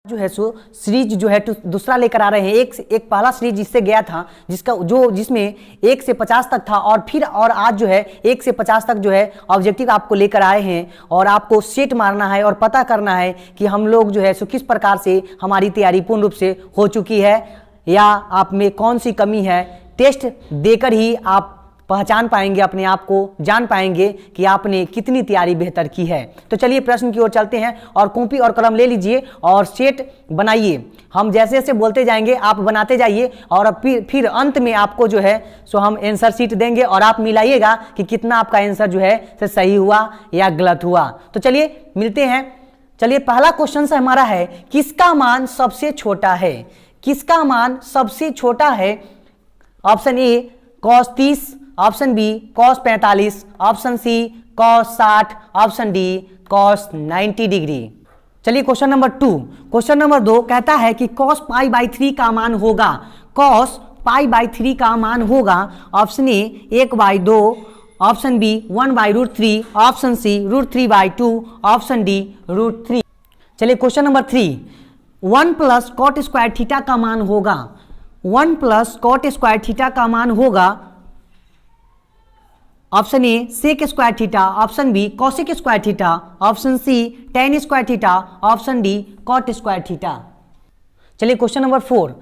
जो है सो सीरीज जो है दूसरा लेकर आ रहे हैं। एक पहला सीरीज जिससे गया था, जिसमें 1 से 50 तक था, और आज जो है 1 से 50 तक जो है ऑब्जेक्टिव आपको लेकर आए हैं और आपको सेट मारना है और पता करना है कि हम लोग जो है सो किस प्रकार से हमारी तैयारी पूर्ण रूप से हो चुकी है या आप में कौन सी कमी है। टेस्ट देकर ही आप पहचान पाएंगे, अपने आप को जान पाएंगे कि आपने कितनी तैयारी बेहतर की है। तो चलिए प्रश्न की ओर चलते हैं और कॉपी और कलम ले लीजिए और सेट बनाइए। हम जैसे जैसे बोलते जाएंगे आप बनाते जाइए और फिर अंत में आपको जो है सो हम आंसर शीट देंगे और आप मिलाइएगा कि कितना आपका आंसर जो है सही हुआ या गलत हुआ। तो चलिए मिलते हैं। चलिए पहला क्वेश्चन से हमारा है, किसका मान सबसे छोटा है? किसका मान सबसे छोटा है? Option A cos 30, option B cos 45, option C cos 60, option D cos 90 degree. चलिए क्वेश्चन नंबर 2। क्वेश्चन नंबर 2 कहता है कि cos π/3 का मान होगा। cos π/3 का मान होगा option A 1/2, option B 1/√3, option C √3/2, option D √3। चलिए question number 3, 1 + cot square theta का मान होगा। 1 + cot स्क्वायर थीटा का मान होगा option A sec square theta, option B cosec square theta, option C tan square theta, option D cot square theta. चलिए question number 4।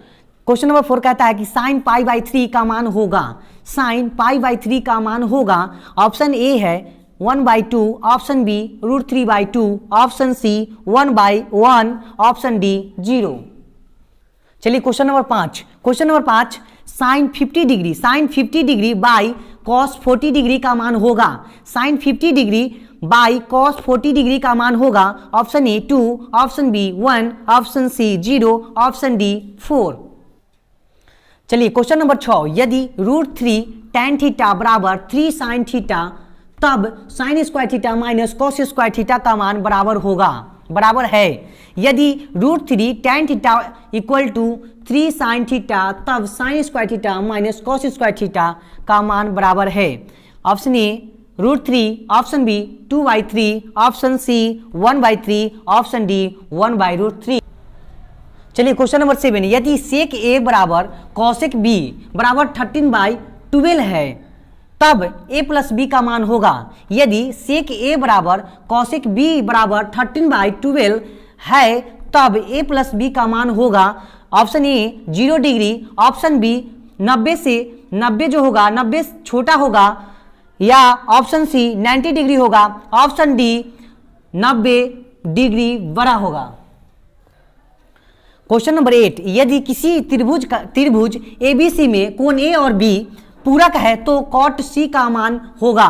Question number 4 कहता है कि sin π/3 का मान होगा। sin π/3 का मान होगा ऑप्शन ए है 1/2, option B √3/2, option C 1/1, option D 0। चलिए question number 5। Question number 5, sin 50 degree by cos 40 degree का मान होगा। sin 50 degree by cos 40 degree का मान होगा option A 2, option B 1, option C 0, option D 4। चलिए क्वेश्चन नंबर 6, यदि √3 tan थीटा बराबर 3 sin थीटा तब sin square theta minus cos square theta का मान बराबर है। यदि √3 tan theta equal to 3 sin theta तब sin square theta minus cos square theta का मान बराबर है। Option A √3, option B 2/3, option C 1/3, option D 1/√3। चलिए क्वेश्चन नंबर 7, यदि सेक ए बराबर कॉसेक बी बराबर 13/12 है तब a + b का मान होगा। यदि सेक ए बराबर कॉसेक बी बराबर 13/12 है तब a + b का मान होगा option A 0 degree, option B 90 जो होगा 90 छोटा होगा या ऑप्शन सी 90 डिग्री होगा, ऑप्शन डी 90 डिग्री बड़ा होगा। क्वेश्चन नंबर 8, यदि किसी त्रिभुज ABC में कोण A और B पूरक है तो cot C का मान होगा।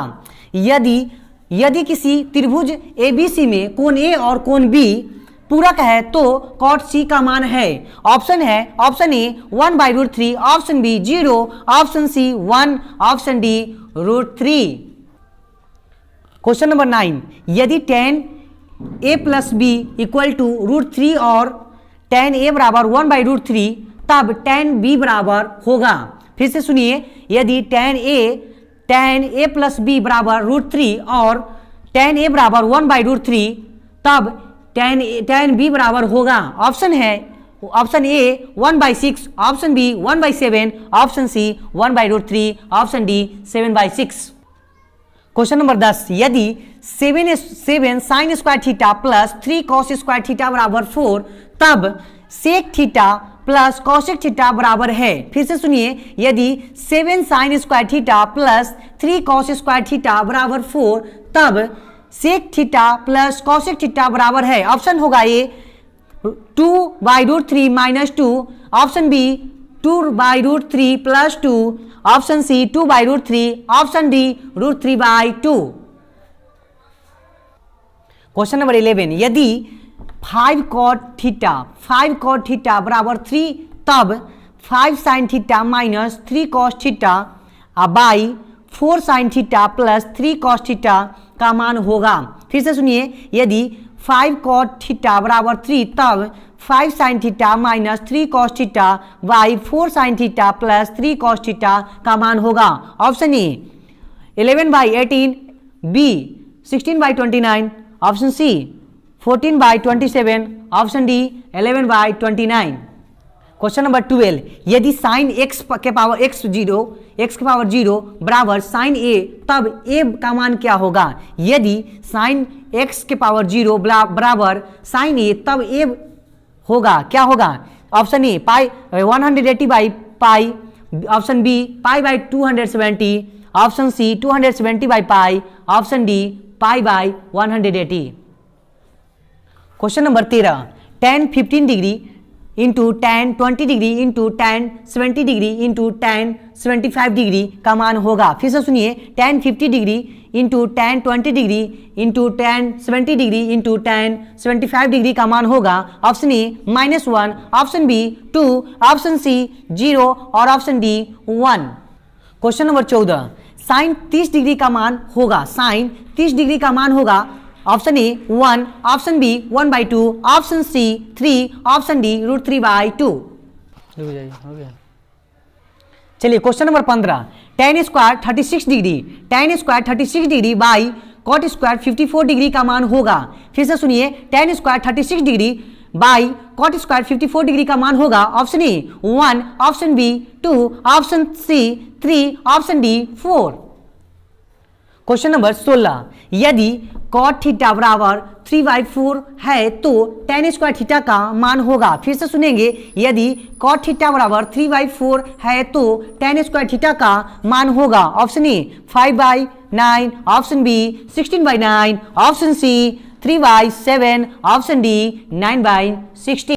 यदि किसी त्रिभुज ABC में कोण A और कोण B पूरक है तो cot C का मान है। ऑप्शन है option A 1/√3, option B 0, option C 1, option D √3। Question number 9, यदि tan a + b equal to √3 और tan a बराबर 1/√3 तब tan b बराबर होगा। फिर से सुनिए, यदि tan a + b बराबर √3 और tan a बराबर 1/√3 तब tan b बराबर होगा। ऑप्शन है option A 1/6, option B 1/7, option C 1/√3, option D 7/6। Question number 10, यदि 7 sin square theta plus 3 cos square theta बराबर 4 तब sec theta plus cosec theta बराबर है। फिर से सुनिए, यदि 7 sin square theta plus 3 cos square theta बराबर 4 तब sec theta plus cosec theta बराबर है। ऑप्शन होगा A 2/√3 - 2, option B 2/√3 + 2, option C 2/√3, option D √3/2। Question number 11, यदि 5 cot थीटा बराबर 3 तब 5 sin theta minus 3 cos theta by 4 sin theta plus 3 cos theta का मान होगा। फिर से सुनिए, यदि 5 cot थीटा बराबर 3 तब 5 sin theta minus 3 cos theta by 4 sin theta plus 3 cos theta का मान होगा। Option A 11/18, B 16/29, option C 14/27, option D 11/29। Question number 12, यदि साइन x के पावर x के पावर 0 बराबर साइन a, तब a का मान क्या होगा? यदि साइन x के पावर 0 बराबर साइन a, तब a होगा, क्या होगा? ऑप्शन ए पाई 180/पाई, ऑप्शन बी पाई/270, ऑप्शन सी 270/पाई, ऑप्शन डी पाई/180। Question number 13, tan 15 degree into tan 20 degree into tan 70 degree into tan 75 degree का मान होगा। फिर से सुनिए, tan 50 degree into tan 20 degree into tan 70 degree into tan 75 degree का मान होगा। Option A -1, option B 2, option C 0 और option D 1। Question number 14, sine 30 degree का मान होगा, साइन 30 डिग्री का मान होगा। Option A 1, option B 1/2, option C 3, option D √3/2। चलिए question number 15, tan square 36 degree, tan square 36 degree by cot square 54 degree का मान होगा। फिर से सुनिए, tan square 36 degree by cot square 54 degree का मान होगा। Option A 1, option B 2, option C 3, option D 4। Question number 16, यदि कॉट थीटा बराबर 3/4 है तो tan स्क्वायर थीटा का मान होगा। फिर से सुनेंगे, यदि कॉट थीटा बराबर 3/4 है तो tan स्क्वायर थीटा का मान होगा। Option A 5/9, option B 16/9, option C 3/7, option D 9/16।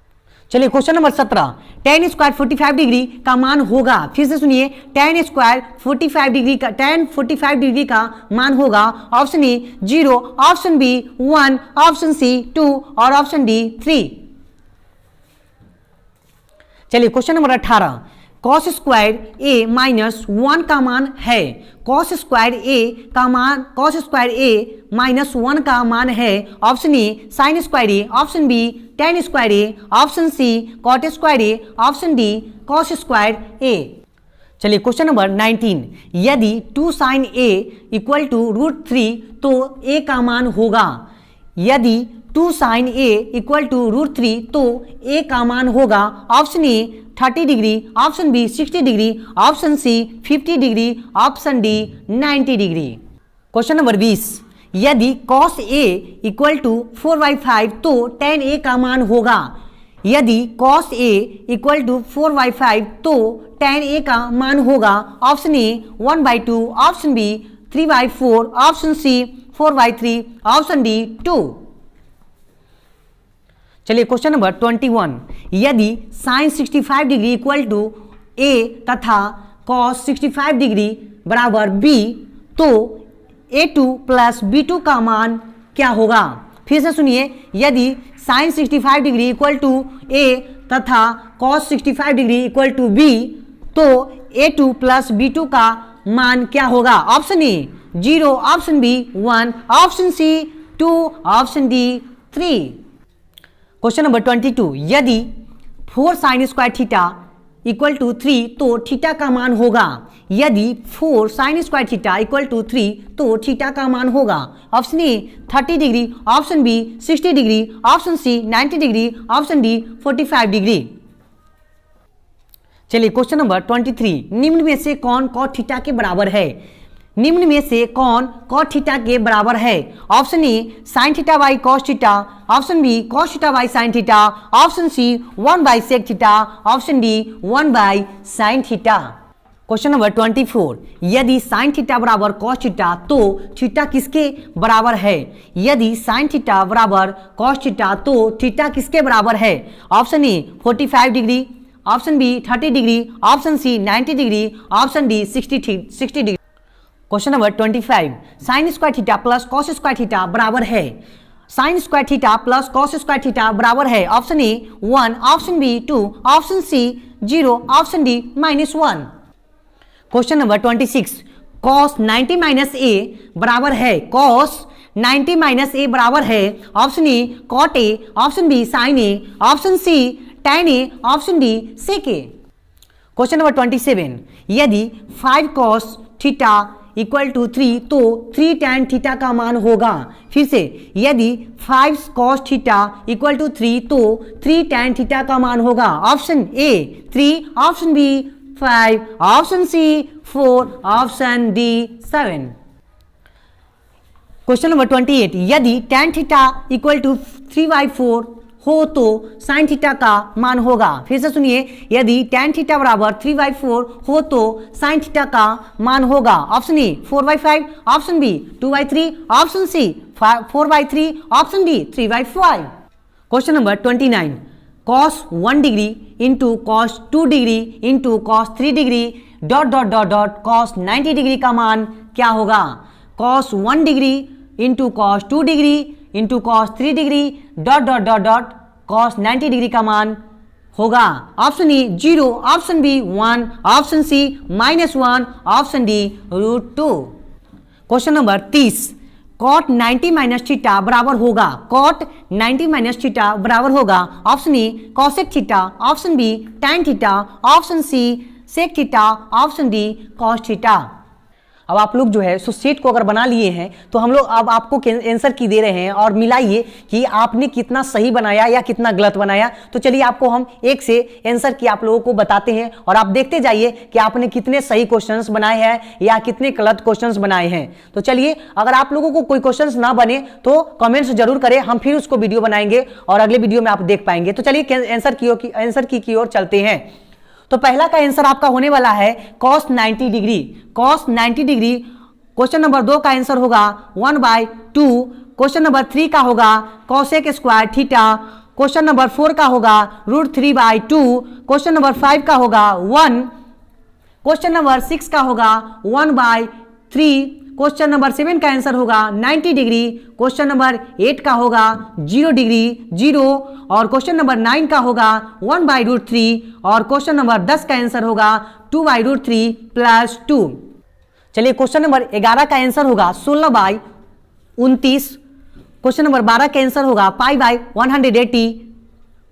चलिए question number 17, tan square 45 degree का मान होगा। फिर से सुनिए, tan स्क्वायर 45 डिग्री का tan 45 डिग्री का मान होगा। Option A 0, option B 1, option C 2 और ऑप्शन डी 3। चलिए question number 18, cos square a -1 का मान है। कॉस स्क्वायर a -1 का मान है। Option A sine square a, option B tan square a, option C cot square a, option D cos square a। चलिए question number 19, यदि 2 sin a = √3 तो a का मान होगा। यदि 2 sin a = √3 तो a का मान होगा। Option A 30 degree, option B 60 degree, option C 50 degree, option D 90 degree. Question number 20, यदि cos a = 4/5 तो tan a का मान होगा। यदि cos a = 4/5 तो tan a का मान होगा। Option A 1/2, option B 3/4, option C 4/3, option D 2। चलिए क्वेश्चन नंबर 21, यदि साइन 65 डिग्री = a तथा cos 65 डिग्री बराबर b तो a2 + b2 का मान क्या होगा? फिर से सुनिए, यदि साइन 65 डिग्री = a तथा cos 65 डिग्री = b तो a2 + b2 का मान क्या होगा? Option A 0, option B 1, option C 2, option D 3। Question number 22, यदि 4 sin स्क्वायर थीटा = 3 तो थीटा का मान होगा। यदि 4 sin स्क्वायर थीटा = 3 तो थीटा का मान होगा। Option A 30 degree, option B 60 degree, option C 90 degree, option D 45 degree. चलिए क्वेश्चन नंबर 23, निम्न में से कौन cot थीटा के बराबर है? निम्न में से कौन cot थीटा के बराबर है? Option A sin theta by cos theta, option B cos theta by sin theta, option C 1/sec theta, option D 1/sin theta. Question number 24, यदि sin थीटा बराबर cos थीटा तो थीटा किसके बराबर है? यदि sin थीटा बराबर cos theta तो theta किसके बराबर है? Option A 45 degree, option B 30 degree, option C 90 degree, option D 60 degree. Question number 25, sign square theta plus cos square theta बराबर है। Sine square theta plus cos square theta बराबर है। Option A 1, option B 2, option C 0, option D -1। Question number 26, cos 90 - a बराबर है। cos 90 - a बराबर है। Option A cot a, option B sin a, option C tan a, option D sec a। Question number 27, यदि 5 cos theta equal to 3 तो 3 tan theta का मान होगा। फिर से यदि 5 cos थीटा इक्वल टू 3 तो 3 tan थीटा का मान होगा। Option A 3, option B 5, option C 4, option D 7। Question number 28, यदि tan थीटा इक्वल टू 3/4 हो तो sin थीटा का मान होगा। फिर से सुनिए, यदि tan थीटा बराबर 3/4 हो तो sin थीटा का मान होगा। Option A 4/5, option B 2/3, option C 4/3, option D 3/5। Question number 29, cos 1 degree into cos 2 degree into cos 3 degree dot dot dot dot cos 90 degree का मान क्या होगा। cos 1 degree into cos 2 degree into cos 3 degree dot dot dot dot cos 90 degree का मान होगा। Option A 0, option B 1, option C -1, option D √2। Question number 30, cot 90 minus theta बराबर होगा। cot 90 minus theta बराबर होगा। Option A cosec theta, option B tan theta, option C sec theta, option D cos theta. अब आप लोग जो है सो set को अगर बना लिए हैं तो हम लोग अब आपको आंसर की दे रहे हैं और मिलाइए कि आपने कितना सही बनाया या कितना गलत बनाया। तो चलिए आपको हम एक से आंसर की आप लोगों को बताते हैं और आप देखते जाइए कि आपने कितने सही क्वेश्चंस बनाए हैं या कितने गलत क्वेश्चंस बनाए हैं। तो चलिए, अगर आप लोगों को कोई क्वेश्चंस ना बने तो कमेंट्स जरूर करें, हम फिर उसको वीडियो बनाएंगे और अगले वीडियो में आप देख पाएंगे। तो चलिए आंसर की ओर चलते हैं। तो पहला का आंसर आपका होने वाला है cos 90 degree. cos 90 degree question number 2 का आंसर होगा 1/2। क्वेश्चन नंबर 3 का होगा cosec square theta. Question number 4 का होगा √3/2। क्वेश्चन नंबर 5 का होगा 1। क्वेश्चन नंबर 6 का होगा 1/3। क्वेश्चन नंबर 7 का आंसर होगा 90 डिग्री। क्वेश्चन नंबर 8 का होगा 0 डिग्री 0 और क्वेश्चन नंबर 9 का होगा 1/√3 और क्वेश्चन नंबर 10 का आंसर होगा 2/√3 + 2। चलिए, क्वेश्चन नंबर 11 का आंसर होगा 16/29। क्वेश्चन नंबर 12 का आंसर होगा π/180।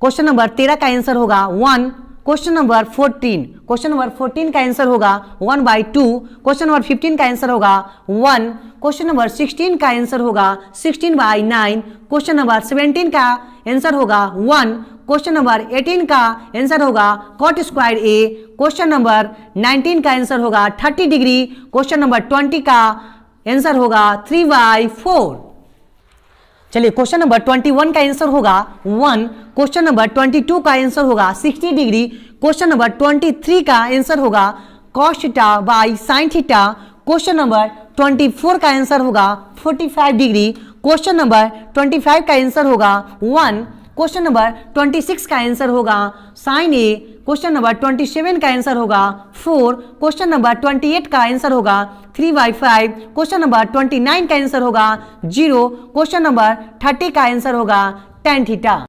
क्वेश्चन नंबर 13 का आंसर होगा 1। क्वेश्चन नंबर 14 का आंसर होगा 1/2। क्वेश्चन नंबर 15 का आंसर होगा 1। क्वेश्चन नंबर 16 का आंसर होगा 16/9। क्वेश्चन नंबर 17 का आंसर होगा 1। क्वेश्चन नंबर 18 का आंसर होगा cot square a। Question number 19 का आंसर होगा 30 डिग्री। क्वेश्चन नंबर 20 का आंसर होगा 3/4। चलिए, क्वेश्चन नंबर 21 का आंसर होगा 1। क्वेश्चन नंबर 22 का आंसर होगा 60 डिग्री। क्वेश्चन नंबर 23 का आंसर होगा cos theta by sin theta. Question number 24 का आंसर होगा 45 डिग्री। क्वेश्चन नंबर 25 का आंसर होगा 1। क्वेश्चन नंबर 26 का आंसर होगा sin a। क्वेश्चन नंबर 27 का आंसर होगा 4। क्वेश्चन नंबर 28 का आंसर होगा 3/5। क्वेश्चन नंबर 29 का आंसर होगा 0। क्वेश्चन नंबर 30 का आंसर होगा tan थीटा।